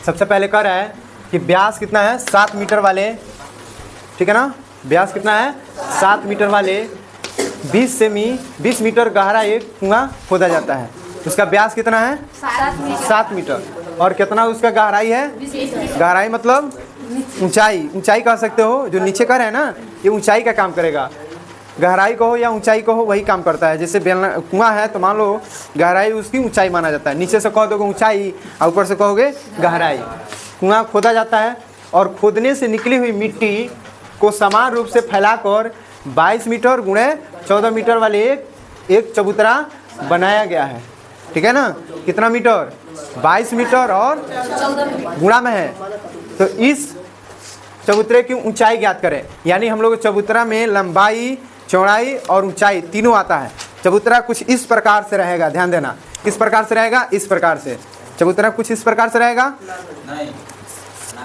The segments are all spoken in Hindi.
सबसे पहले कह रहा है कि व्यास कितना है 7 मीटर वाले, ठीक है ना, व्यास कितना है 7 मीटर वाले 20 मीटर गहरा एक कुआं खोदा जाता है। उसका व्यास कितना है 7 मीटर और कितना उसका गहराई है, गहराई मतलब ऊंचाई, ऊंचाई कह सकते हो, जो नीचे का है ना ये ऊंचाई का काम करेगा, गहराई कहो या ऊंचाई कहो वही काम करता है। जैसे कुआं है तो मान लो गहराई उसकी ऊंचाई माना जाता है, नीचे से कह दोगे ऊंचाई और ऊपर से कहोगे गहराई। कुआं खोदा जाता है और खोदने से निकली हुई मिट्टी को समान रूप से फैलाकर 22 मीटर गुणे 14 मीटर वाले एक चबूतरा बनाया गया है, ठीक है ना। कितना मीटर 22 मीटर और गुणा में है, तो इस चबूतरे की ऊंचाई ज्ञात करें। यानी हम लोग चबूतरा में लंबाई, चौड़ाई और ऊंचाई तीनों आता है। चबूतरा कुछ इस प्रकार से रहेगा, ध्यान देना, किस प्रकार से रहेगा, इस प्रकार से चबूतरा कुछ इस प्रकार से रहेगा।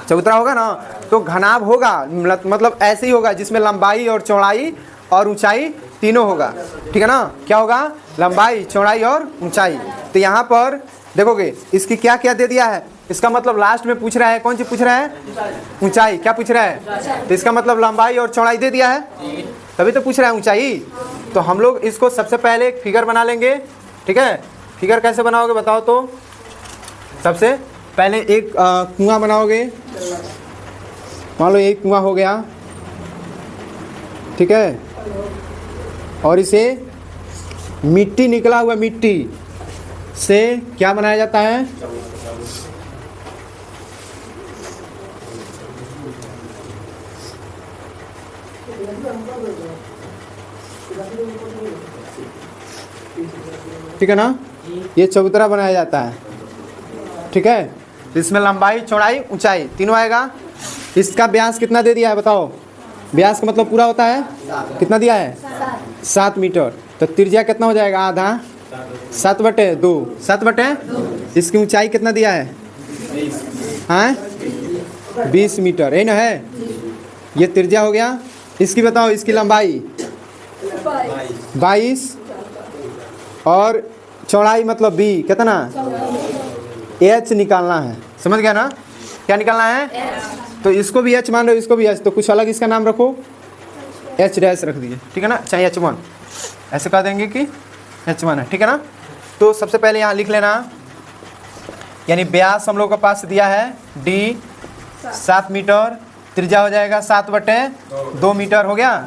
चबूतरा होगा ना तो घनाभ होगा, मतलब ऐसे ही होगा जिसमें लंबाई और चौड़ाई और ऊंचाई तीनों होगा, ठीक है ना। क्या होगा, लंबाई, चौड़ाई और ऊंचाई। तो यहाँ पर देखोगे इसकी क्या क्या दे दिया है, इसका मतलब लास्ट में पूछ रहा है, कौन सी पूछ रहा है, ऊंचाई। क्या पूछ रहा है, तो इसका मतलब लंबाई और चौड़ाई दे दिया है, तभी तो पूछ रहा है ऊंचाई। तो हम लोग इसको सबसे पहले एक फिगर बना लेंगे, ठीक है। फिगर कैसे बनाओगे बताओ तो। सबसे पहले एक कुआं बनाओगे, मान लो एक कुआं हो गया, ठीक है, और इसे मिट्टी, निकला हुआ मिट्टी से क्या बनाया जाता है, ठीक है ना, ये चबूतरा बनाया जाता है, ठीक है। इसमें लंबाई, चौड़ाई, ऊंचाई तीनों आएगा। इसका व्यास कितना दे दिया है बताओ, व्यास का मतलब पूरा होता है कितना दिया है 7 मीटर, तो त्रिज्या कितना हो जाएगा, आधा 7/2, 7/2। इसकी ऊंचाई कितना दिया है, हाँ 20 मीटर, यही ना है, ये त्रिज्या हो गया। इसकी बताओ, इसकी लंबाई 22 और चौड़ाई मतलब बी कितना, एच निकालना है, समझ गया ना, क्या निकालना है। तो इसको भी एच मान रहे हो, इसको भी एच, तो कुछ अलग इसका नाम रखो, एच डैश रख दिए, ठीक है ना, चाहे H1 ऐसे कह देंगे कि H1 है, ठीक है ना। तो सबसे पहले यहाँ लिख लेना, यानी व्यास हम लोग के पास दिया है D 7 मीटर, त्रिज्या हो जाएगा 7/2 मीटर हो गया।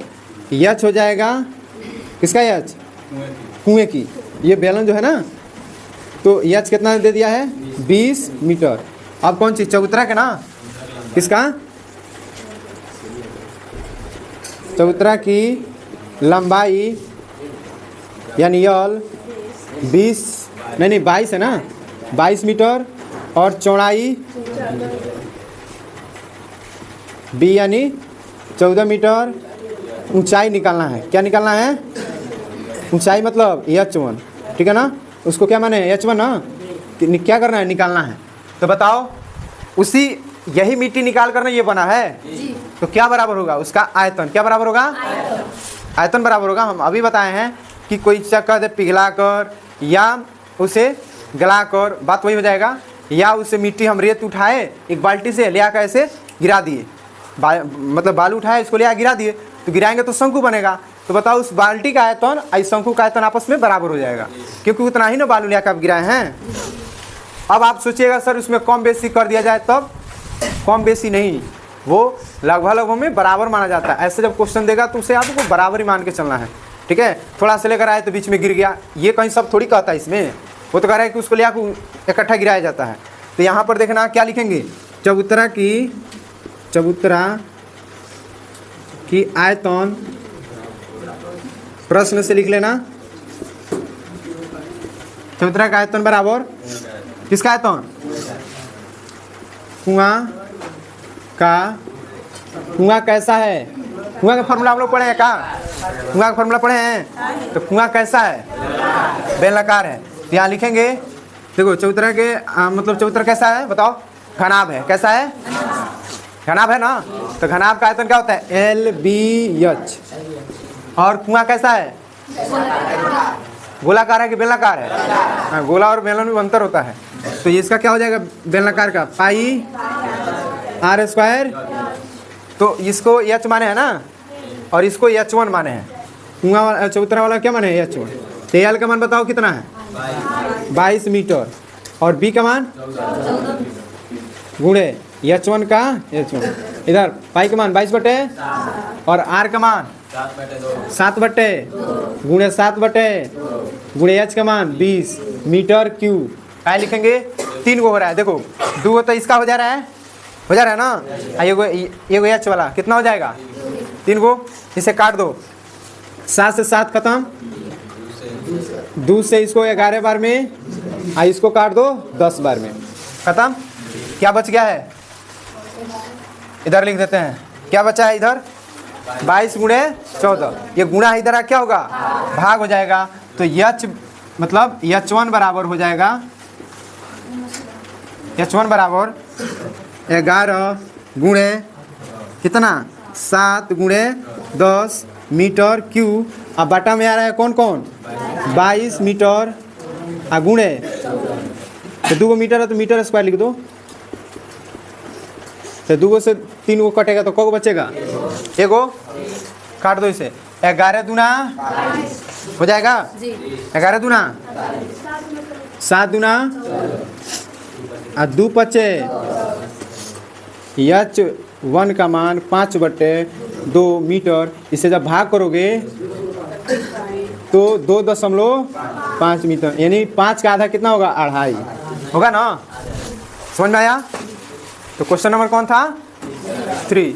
एच हो जाएगा किसका, एच कुएं की, ये बेलन जो है ना, तो एच कितना दे दिया है 20 मीटर। अब कौन सी, चबूतरा के ना, किसका, चबूतरा की लंबाई यानी यल 20 नहीं 22 है ना, 22 मीटर और चौड़ाई बी यानी 14 मीटर। ऊंचाई निकालना है, क्या निकालना है, ऊंचाई मतलब H1, ठीक है ना, उसको क्या माने H1 ना, क्या करना है, निकालना है। तो बताओ, उसी यही मिट्टी निकाल कर ना ये बना है, तो क्या बराबर होगा उसका आयतन, क्या बराबर होगा, आयतन बराबर होगा। हम अभी बताए हैं कि कोई चक्कर दे पिघला कर या उसे गला कर, बात वही हो जाएगा, या उसे मिट्टी हम रेत उठाए एक बाल्टी से ले आकर ऐसे गिरा दिए, मतलब बालू उठाए इसको ले आकर गिरा दिए, तो गिराएंगे तो शंकु बनेगा। तो बताओ उस बाल्टी का आयतन और शंकु का आयतन आपस में बराबर हो जाएगा, क्योंकि उतना ही ना बालू ले आकर आप गिराए हैं। अब आप सोचिएगा सर उसमें कम बेसी कर दिया जाए तब, कम बेसी नहीं, वो लगभग में बराबर माना जाता है। ऐसे जब क्वेश्चन देगा तो उसे आपको बराबर ही मान के चलना है, ठीक है। थोड़ा से लेकर आए तो बीच में गिर गया, ये कहीं सब थोड़ी कहता है इसमें, वो तो कह रहा है कि उसको ले आकर इकट्ठा गिराया जाता है। तो यहाँ पर देखना क्या लिखेंगे, चबूतरा की आयतन, प्रश्न से लिख लेना, चबूतरा का आयतन बराबर किसका आयतन, कुआं कैसा है, कुआं का फॉर्मूला हम लोग पढ़े हैं क्या, कुआं का फॉर्मूला पढ़े हैं, तो कुआं कैसा है, बेलनाकार है। तो यहाँ लिखेंगे, देखो चबूतरा के मतलब चबूतरा कैसा है बताओ, घनाभ है, कैसा है, घनाभ है ना, तो घनाभ का आयतन क्या होता है LBH। और कुआं कैसा है, गोलाकार है कि बेलनाकार है, हाँ, गोला और बेलन में अंतर होता है। तो इसका क्या हो जाएगा बेलनाकार का पाई आर स्क्वायर। तो इसको एच माने है ना और इसको H1 माने हैं। कुआं वाला चबूतरा वाला क्या माने है H1। तो एल का मान बताओ कितना है 22 मीटर और बी का मान गुणे H1 का H1 इधर पाई का मान 22 बटे और आर का मान 7 बटे गुणे 7 बटे गुणे एच का मान 20 मीटर क्यूब। क्या लिखेंगे 3 गो हो रहा है, देखो 2 गो तो इसका हो जा रहा है ना। एगो एच वाला कितना हो जाएगा 3 गो, इसे काट दो 7 से 7 खत्म, 2 से इसको 11 बार में इसको काट दो 10 बार में खत्म। क्या बच गया है इधर लिख देते हैं, क्या बचा है इधर 22 गुणे 14, ये गुणा इधर क्या होगा भाग हो जाएगा। तो H मतलब H1 बराबर हो जाएगा H1 बराबर 11 गुणे कितना 7 गुणे 10 मीटर क्यूब। अब बटा में आ रहा है कौन कौन 22 मीटर गुणे तो 2 मीटर है तो मीटर स्क्वायर लिख दो। तो 2 से 3 को कटेगा तो को बचेगा एगो, काट दो इसे। 11 दूना हो जाएगा 11 दूना 7 दूना 2 बचे H1 का मान 5 बटे 2 मीटर। इसे जब भाग करोगे तो 2.5 मीटर यानी 5 का आधा कितना होगा 2.5 होगा ना। समझ में आया। तो क्वेश्चन नंबर कौन था 3।